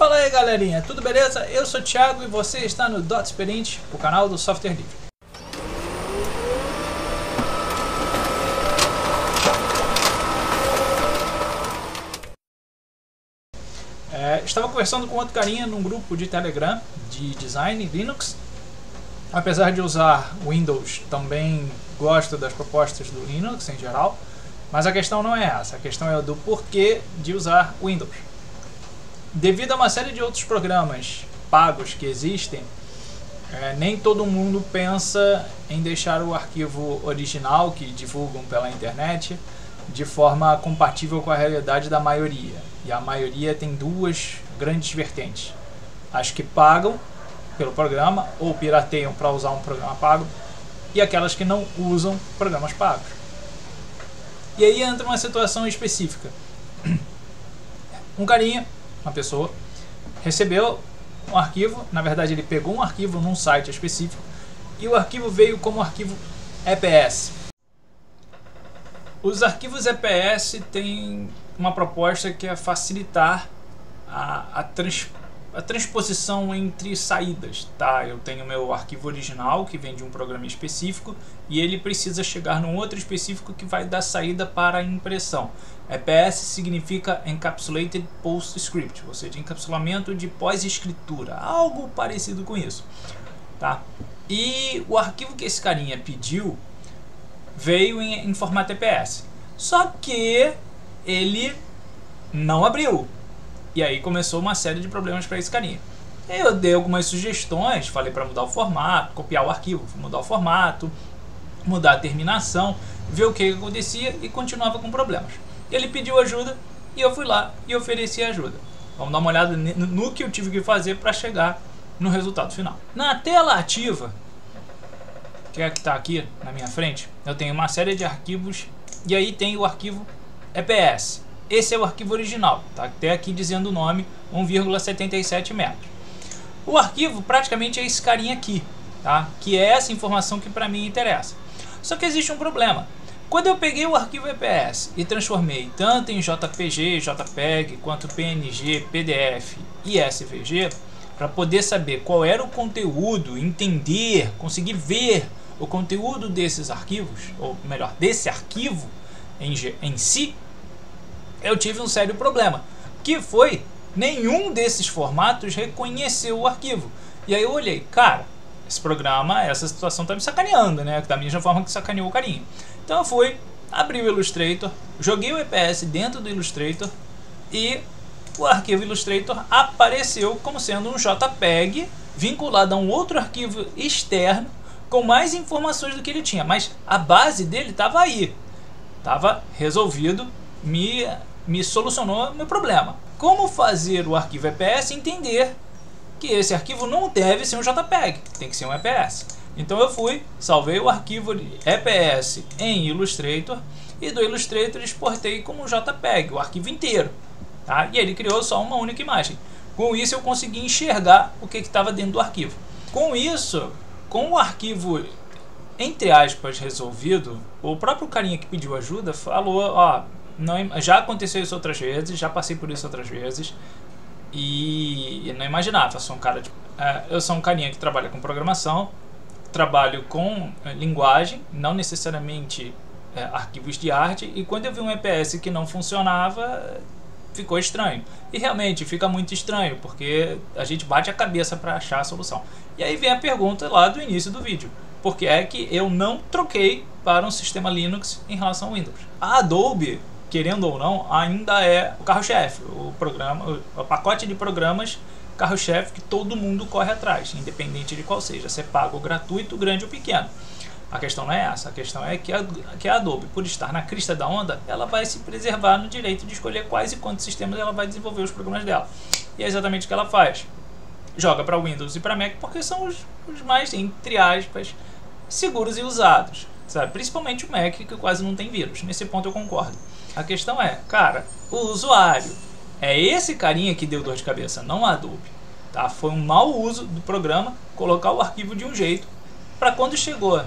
Fala aí galerinha, tudo beleza? Eu sou o Thiago e você está no .Experiente, o canal do software livre. Estava conversando com outro carinha num grupo de Telegram de design Linux. Apesar de usar Windows, também gosto das propostas do Linux em geral. Mas a questão não é essa, a questão é do porquê de usar Windows. Devido a uma série de outros programas pagos que existem, nem todo mundo pensa em deixar o arquivo original que divulgam pela internet de forma compatível com a realidade da maioria. E a maioria tem duas grandes vertentes: as que pagam pelo programa ou pirateiam para usar um programa pago, e aquelas que não usam programas pagos. E aí entra uma situação específica. Um carinha, uma pessoa, recebeu um arquivo, na verdade ele pegou um arquivo num site específico e o arquivo veio como arquivo EPS. Os arquivos EPS têm uma proposta que é facilitar a transposição entre saídas, tá? Eu tenho meu arquivo original que vem de um programa específico e ele precisa chegar num outro específico que vai dar saída para a impressão. EPS significa Encapsulated PostScript, ou seja, encapsulamento de pós-escritura, algo parecido com isso, tá? E o arquivo que esse carinha pediu veio em formato EPS, só que ele não abriu. E aí começou uma série de problemas para esse carinha. Eu dei algumas sugestões, falei para mudar o formato, copiar o arquivo, mudar o formato, mudar a terminação, ver o que acontecia e continuava com problemas. Ele pediu ajuda e eu fui lá e ofereci ajuda. Vamos dar uma olhada no que eu tive que fazer para chegar no resultado final. Na tela ativa, que é a que está aqui na minha frente, eu tenho uma série de arquivos e aí tem o arquivo EPS. Esse é o arquivo original, tá até aqui dizendo o nome, 1,77 metros. O arquivo praticamente é esse carinha aqui, tá? Que é essa informação que para mim interessa. Só que existe um problema. Quando eu peguei o arquivo EPS e transformei tanto em JPG, JPEG, quanto PNG, PDF e SVG, para poder saber qual era o conteúdo, entender, conseguir ver o conteúdo desses arquivos, ou melhor, desse arquivo em si, eu tive um sério problema, que foi nenhum desses formatos reconheceu o arquivo. E aí eu olhei, cara, esse programa, essa situação tá me sacaneando, né? Da mesma forma que sacaneou o carinha. Então eu fui, abri o Illustrator, joguei o EPS dentro do Illustrator e o arquivo Illustrator apareceu como sendo um JPEG vinculado a um outro arquivo externo com mais informações do que ele tinha, mas a base dele estava aí, estava resolvido, me solucionou meu problema. Como fazer o arquivo EPS entender que esse arquivo não deve ser um JPEG, tem que ser um EPS. Então eu fui, salvei o arquivo EPS em Illustrator e do Illustrator exportei como JPEG, o arquivo inteiro, tá? E ele criou só uma única imagem. Com isso eu consegui enxergar o que estava dentro do arquivo. Com isso, com o arquivo entre aspas resolvido, o próprio carinha que pediu ajuda falou, ó, não, já aconteceu isso outras vezes, já passei por isso outras vezes e não imaginava. Eu sou um carinha que trabalha com programação, trabalho com linguagem, não necessariamente arquivos de arte, e quando eu vi um EPS que não funcionava, ficou estranho. E realmente fica muito estranho, porque a gente bate a cabeça para achar a solução. E aí vem a pergunta lá do início do vídeo: por que é que eu não troquei para um sistema Linux em relação ao Windows? A Adobe, querendo ou não, ainda é o carro-chefe, o pacote de programas carro-chefe que todo mundo corre atrás, independente de qual seja, se é pago ou gratuito, grande ou pequeno. A questão não é essa, a questão é que a Adobe, por estar na crista da onda, ela vai se preservar no direito de escolher quais e quantos sistemas ela vai desenvolver os programas dela. E é exatamente o que ela faz. Joga para Windows e para Mac porque são os mais, entre aspas, seguros e usados, sabe? Principalmente o Mac, que quase não tem vírus. Nesse ponto eu concordo. A questão é, cara, o usuário é esse carinha que deu dor de cabeça, não a Adobe, tá? Foi um mau uso do programa colocar o arquivo de um jeito para quando chegou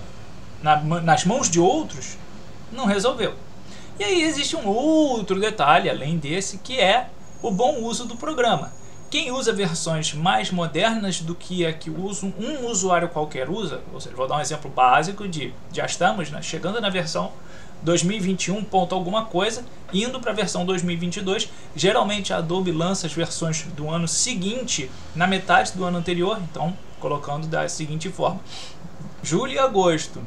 nas mãos de outros, não resolveu. E aí existe um outro detalhe além desse, que é o bom uso do programa, quem usa versões mais modernas do que a que um usuário qualquer usa, ou seja, vou dar um exemplo básico de já estamos, né, chegando na versão 2021 ponto alguma coisa, indo para a versão 2022. Geralmente a Adobe lança as versões do ano seguinte na metade do ano anterior, então colocando da seguinte forma: julho e agosto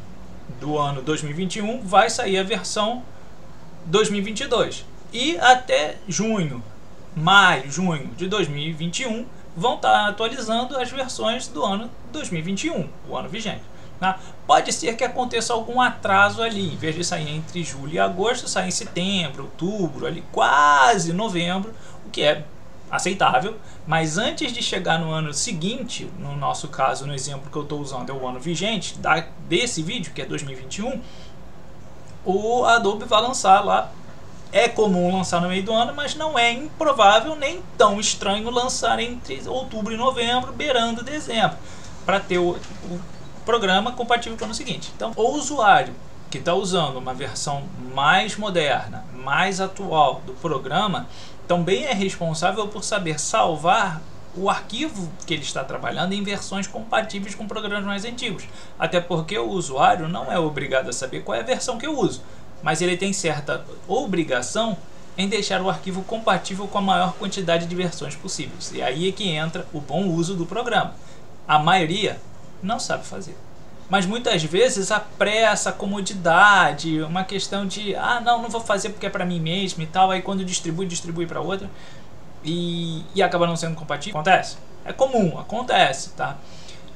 do ano 2021 vai sair a versão 2022 e até maio, junho de 2021 vão estar atualizando as versões do ano 2021, o ano vigente. Pode ser que aconteça algum atraso ali, em vez de sair entre julho e agosto, sair em setembro, outubro, ali quase novembro, o que é aceitável, mas antes de chegar no ano seguinte, no nosso caso, no exemplo que eu estou usando é o ano vigente desse vídeo, que é 2021, o Adobe vai lançar lá. É comum lançar no meio do ano, mas não é improvável nem tão estranho lançar entre outubro e novembro, beirando dezembro, para ter o programa compatível com o ano seguinte. Então, o usuário que está usando uma versão mais moderna, mais atual do programa, também é responsável por saber salvar o arquivo que ele está trabalhando em versões compatíveis com programas mais antigos. Até porque o usuário não é obrigado a saber qual é a versão que eu uso, mas ele tem certa obrigação em deixar o arquivo compatível com a maior quantidade de versões possíveis. E aí é que entra o bom uso do programa. A maioria não sabe fazer. Mas muitas vezes a pressa, a comodidade, uma questão de não vou fazer porque é para mim mesmo e tal, aí quando distribui para outra e acaba não sendo compatível. Acontece? É comum, acontece, tá?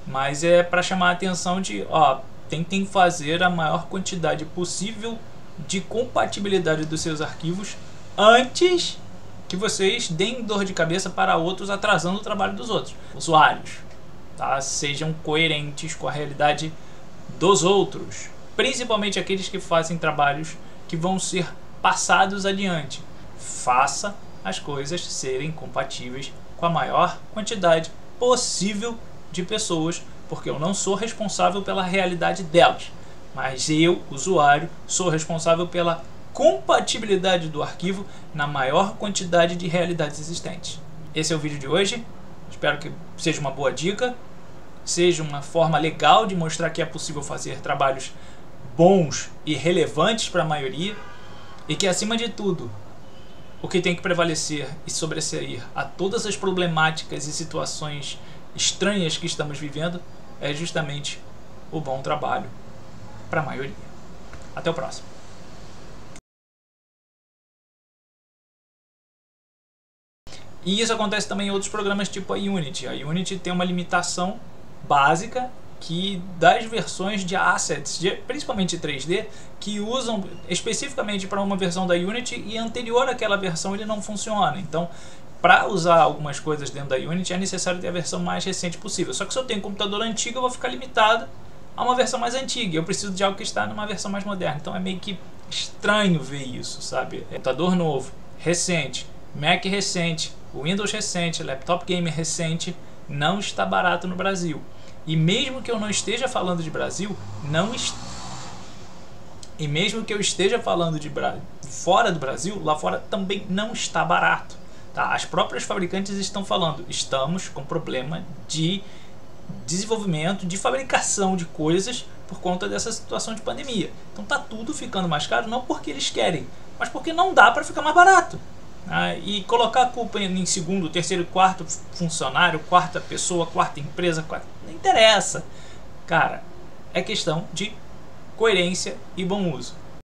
Mas é para chamar a atenção de, tentem fazer a maior quantidade possível de compatibilidade dos seus arquivos antes que vocês deem dor de cabeça para outros, atrasando o trabalho dos outros usuários. Tá? Sejam coerentes com a realidade dos outros, principalmente aqueles que fazem trabalhos que vão ser passados adiante. Faça as coisas serem compatíveis com a maior quantidade possível de pessoas, porque eu não sou responsável pela realidade delas, mas eu, usuário, sou responsável pela compatibilidade do arquivo na maior quantidade de realidades existentes. Esse é o vídeo de hoje. Espero que seja uma boa dica, seja uma forma legal de mostrar que é possível fazer trabalhos bons e relevantes para a maioria, e que, acima de tudo, o que tem que prevalecer e sobressair a todas as problemáticas e situações estranhas que estamos vivendo é justamente o bom trabalho para a maioria. Até o próximo. E isso acontece também em outros programas tipo a Unity. A Unity tem uma limitação básica que das versões de assets, principalmente 3D, que usam especificamente para uma versão da Unity e anterior àquela versão ele não funciona. Então, para usar algumas coisas dentro da Unity é necessário ter a versão mais recente possível. Só que se eu tenho um computador antigo, eu vou ficar limitado a uma versão mais antiga. Eu preciso de algo que está numa versão mais moderna. Então é meio que estranho ver isso, sabe? Computador novo, recente, Mac recente, Windows recente, laptop gamer recente, não está barato no Brasil. E mesmo que eu não esteja falando de Brasil, e mesmo que eu esteja falando de fora do Brasil, lá fora também não está barato. Tá? As próprias fabricantes estão falando, estamos com problema de desenvolvimento, de fabricação de coisas por conta dessa situação de pandemia. Então tá tudo ficando mais caro, não porque eles querem, mas porque não dá para ficar mais barato. E colocar a culpa em segundo, terceiro, quarto funcionário, quarta pessoa, quarta empresa, não interessa. Cara, é questão de coerência e bom uso.